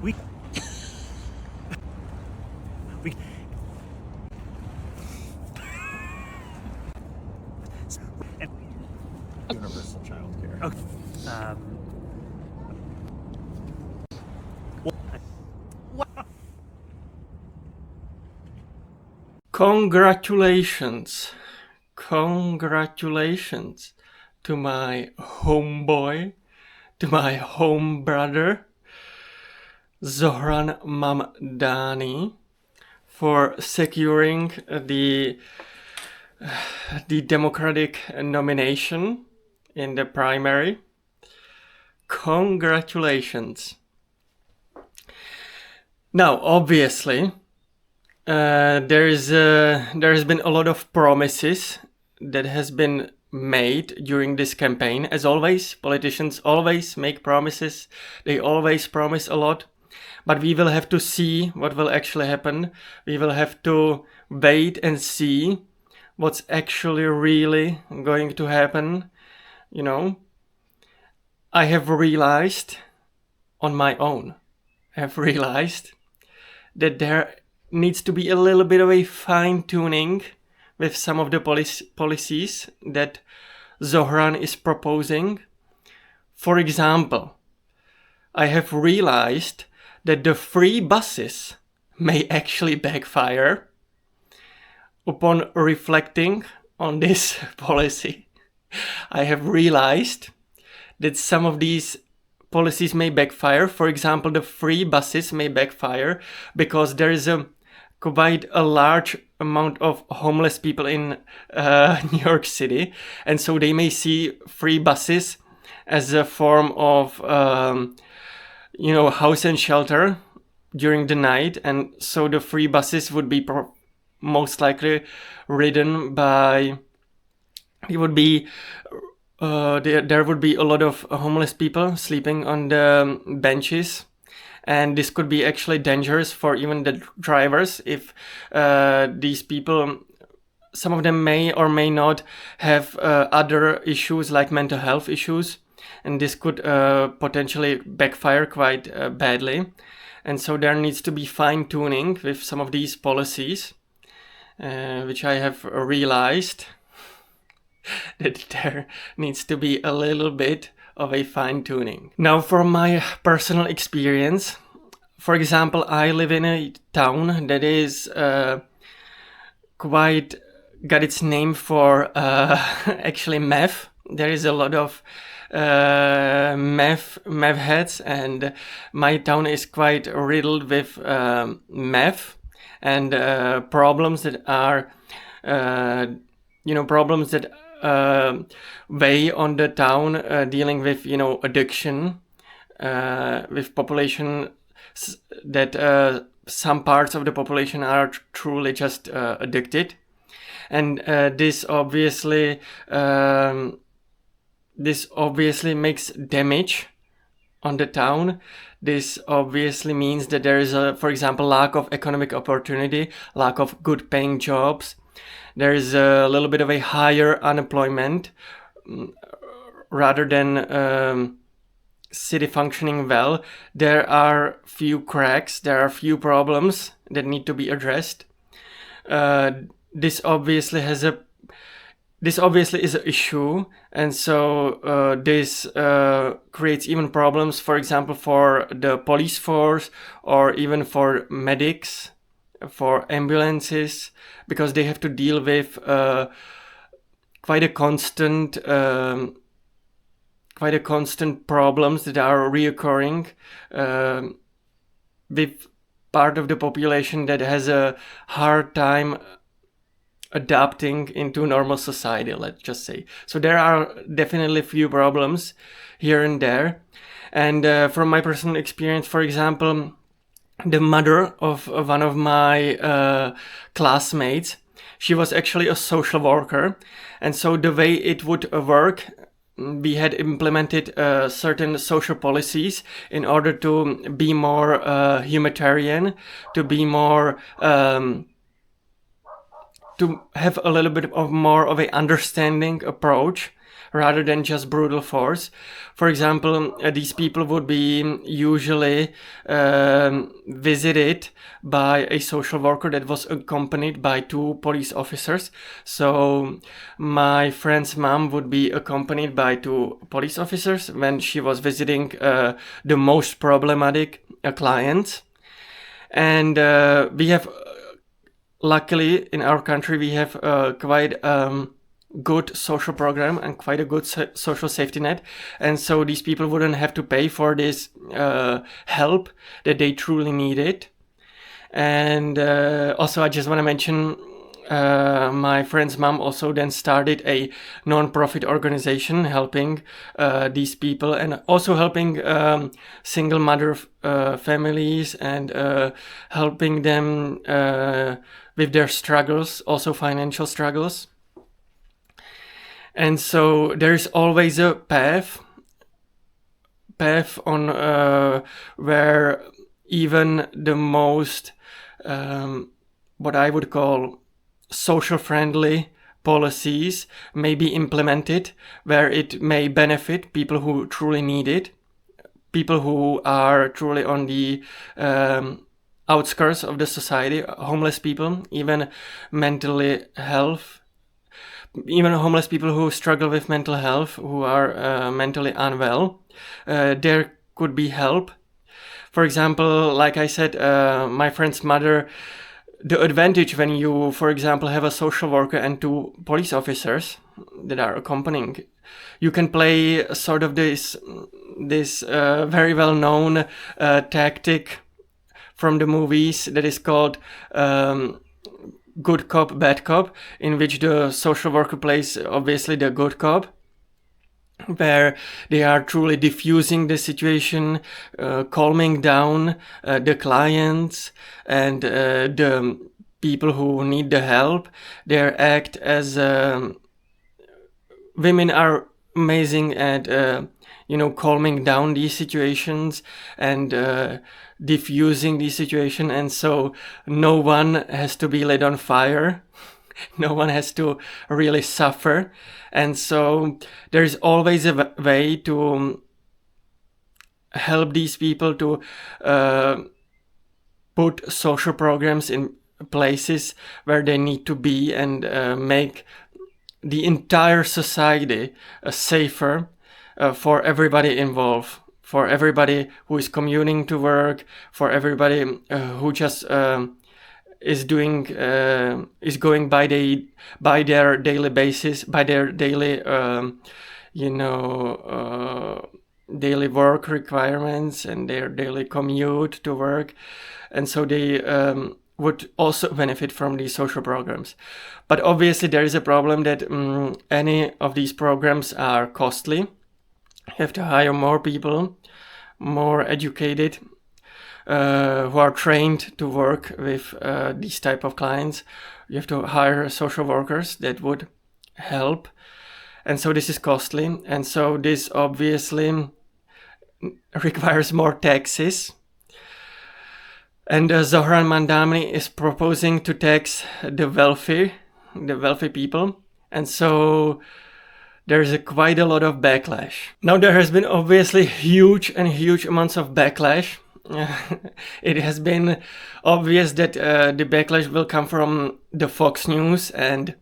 we we Universal child care. okay. Congratulations. Congratulations to my homeboy, to my home brother, Zohran Mamdani, for securing the Democratic nomination in the primary. Congratulations. Now, obviously, there has been a lot of promises that has been made during this campaign. As always, politicians always make promises. They always promise a lot. But we will have to see what will actually happen. We will have to wait and see what's actually really going to happen. You know, I have realized on my own, that there needs to be a little bit of a fine-tuning with some of the policies that Zohran is proposing. For example, I have realized that the free buses may actually backfire. Upon reflecting on this policy, I have realized that some of these policies may backfire. For example, the free buses may backfire because there is quite a large amount of homeless people in New York City, and so they may see free buses as a form of house and shelter during the night, and so the free buses would be most likely ridden by there would be a lot of homeless people sleeping on the benches. And this could be actually dangerous for even the drivers if these people, some of them may or may not have other issues like mental health issues. And this could potentially backfire quite badly. And so there needs to be fine-tuning with some of these policies, which I have realized that there needs to be a little bit of a fine-tuning. Now, from my personal experience, for example, I live in a town that is quite got its name for actually meth. There is a lot of meth heads, and my town is quite riddled with meth and problems that are problems that weigh on the town, dealing with addiction, with population that some parts of the population are truly just addicted, and this obviously makes damage on the town. This obviously means that there is for example, lack of economic opportunity, lack of good paying jobs. There is a little bit of a higher unemployment rather than city functioning well. There are few cracks, there are few problems that need to be addressed. This obviously is an issue, and so this creates even problems, for example, for the police force or even for medics, for ambulances, because they have to deal with quite a constant problems that are reoccurring with part of the population that has a hard time adapting into normal society, let's just say. So there are definitely few problems here and there. And from my personal experience, for example, the mother of one of my classmates, she was actually a social worker. And so the way it would work, we had implemented certain social policies in order to be more humanitarian, to be more to have a little bit of more of a understanding approach rather than just brutal force. For example, these people would be usually visited by a social worker that was accompanied by 2 police officers. So my friend's mom would be accompanied by 2 police officers when she was visiting the most problematic clients. And we have, luckily in our country, we have quite good social program and quite a good social safety net, and so these people wouldn't have to pay for this help that they truly needed. And also I just want to mention my friend's mom also then started a non-profit organization helping these people, and also helping single mother families, and helping them with their struggles, also financial struggles. And so there's always a path on where even the most what I would call social friendly policies may be implemented, where it may benefit people who truly need it, people who are truly on the outskirts of the society, homeless people, even homeless people who struggle with mental health, who are mentally unwell. There could be help. For example, like I said, my friend's mother, the advantage when you, for example, have a social worker and 2 police officers that are accompanying, you can play sort of this very well-known tactic from the movies that is called good cop, bad cop, in which the social worker plays obviously the good cop, where they are truly diffusing the situation, calming down the clients and the people who need the help. They act as women are amazing at calming down these situations and diffusing the situation, and so no one has to be lit on fire. No one has to really suffer. And so there's always a way to help these people to put social programs in places where they need to be, and make the entire society safer for everybody involved, for everybody who is commuting to work, for everybody who just is going by their daily basis, by their daily daily work requirements and their daily commute to work, and so they would also benefit from these social programs. But obviously there is a problem that any of these programs are costly. You have to hire more people, more educated, who are trained to work with these type of clients. You have to hire social workers that would help, and so this is costly, and so this obviously requires more taxes. And Zohran Mamdani is proposing to tax the wealthy people, and so there's quite a lot of backlash. Now there has been obviously huge amounts of backlash. It has been obvious that the backlash will come from the Fox News and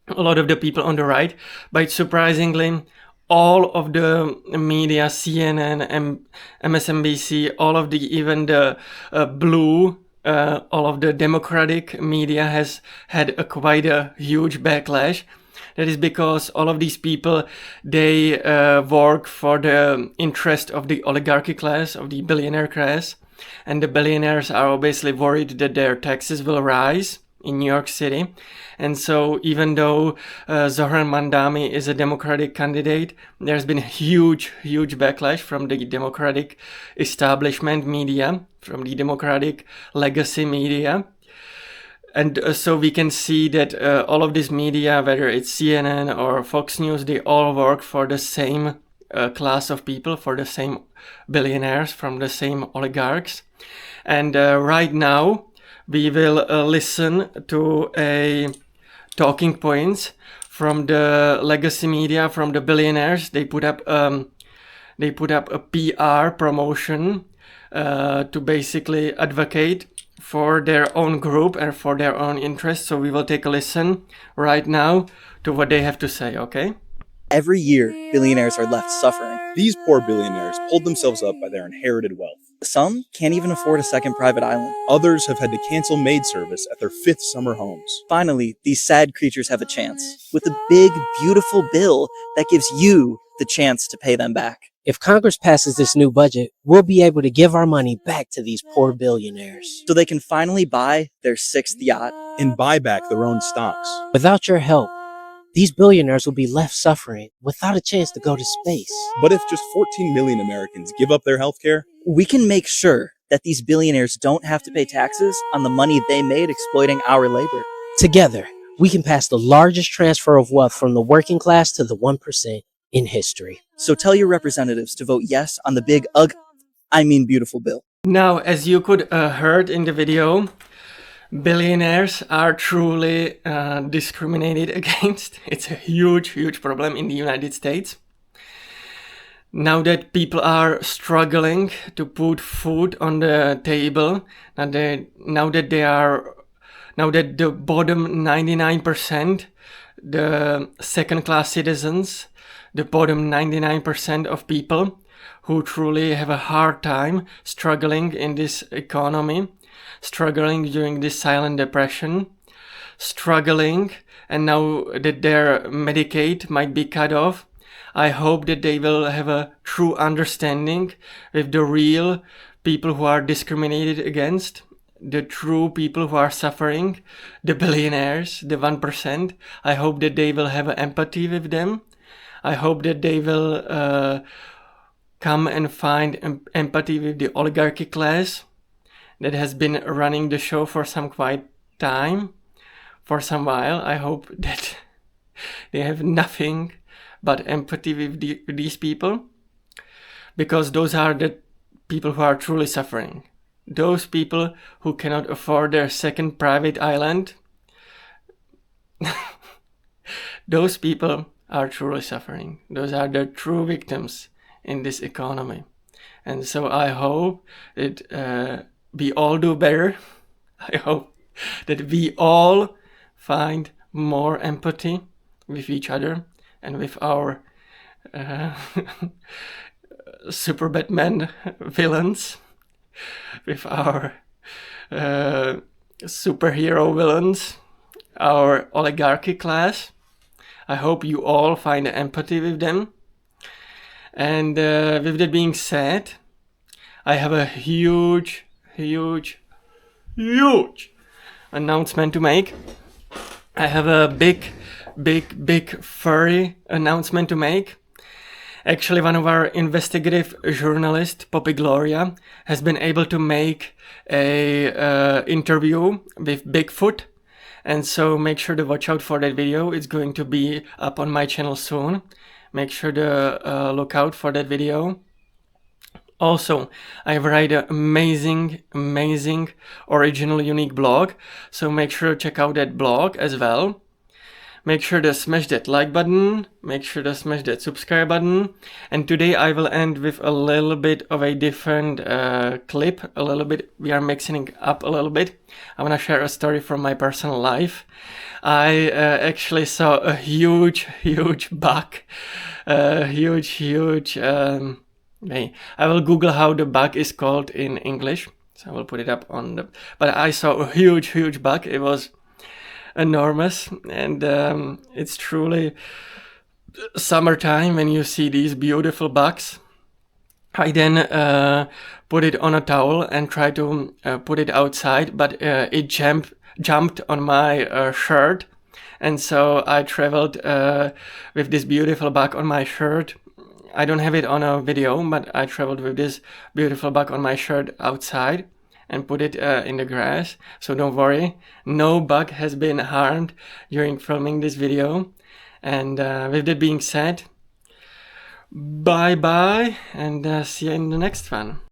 a lot of the people on the right, but surprisingly all of the media, CNN and MSNBC, all of even the blue, all of the Democratic media has had quite a huge backlash. That is because all of these people, they work for the interest of the oligarchy class, of the billionaire class, and the billionaires are obviously worried that their taxes will rise in New York City. And so even though Zohran Mamdani is a Democratic candidate, there's been huge backlash from the Democratic establishment media, from the Democratic legacy media. And so we can see that all of this media, whether it's CNN or Fox News, they all work for the same class of people, for the same billionaires, from the same oligarchs. And right now, we will listen to a talking points from the legacy media, from the billionaires. They put up a PR promotion to basically advocate for their own group and for their own interests. So we will take a listen right now to what they have to say, okay? Every year, billionaires are left suffering. These poor billionaires pulled themselves up by their inherited wealth. Some can't even afford a second private island. Others have had to cancel maid service at their 5th summer homes. Finally, these sad creatures have a chance with a big, beautiful bill that gives you the chance to pay them back. If Congress passes this new budget, we'll be able to give our money back to these poor billionaires. So they can finally buy their 6th yacht and buy back their own stocks. Without your help, these billionaires will be left suffering without a chance to go to space. But if just 14 million Americans give up their health care, we can make sure that these billionaires don't have to pay taxes on the money they made exploiting our labor. Together, we can pass the largest transfer of wealth from the working class to the 1% in history. So tell your representatives to vote yes on the big beautiful bill. Now, as you could heard in the video, billionaires are truly discriminated against. It's a huge problem in the United States. Now that people are struggling to put food on the table, now that the bottom 99%, the second-class citizens, the bottom 99% of people who truly have a hard time struggling in this economy, struggling during this silent depression, struggling, and now that their Medicaid might be cut off, I hope that they will have a true understanding with the real people who are discriminated against, the true people who are suffering, the billionaires, the 1%. I hope that they will have empathy with them. I hope that they will come and find empathy with the oligarchy class that has been running the show for some quite time, for some while. I hope that they have nothing but empathy with these people, because those are the people who are truly suffering. Those people who cannot afford their second private island, those people are truly suffering. Those are the true victims in this economy. And so I hope that we all do better. I hope that we all find more empathy with each other and with our super Batman villains, with our superhero villains, our oligarchy class. I hope you all find empathy with them. And with that being said, I have a huge announcement to make. I have a big furry announcement to make. Actually, one of our investigative journalists, Poppy Gloria, has been able to make a interview with Bigfoot. And so make sure to watch out for that video. It's going to be up on my channel soon. Make sure to look out for that video. Also, I write an amazing, original, unique blog. So make sure to check out that blog as well. Make sure to smash that like button. Make sure to smash that subscribe button. And today I will end with a little bit of a different clip. A little bit, we are mixing up a little bit. I want to share a story from my personal life. I actually saw a huge bug. I will Google how the bug is called in English. So I will put it up on the... But I saw a huge bug. It was enormous, and it's truly summertime when you see these beautiful bugs. I then put it on a towel and tried to put it outside, but it jumped on my shirt, and so I traveled with this beautiful bug on my shirt. I don't have it on a video, but I traveled with this beautiful bug on my shirt outside and put it in the grass. So don't worry, no bug has been harmed during filming this video. And with that being said, bye bye, and see you in the next one.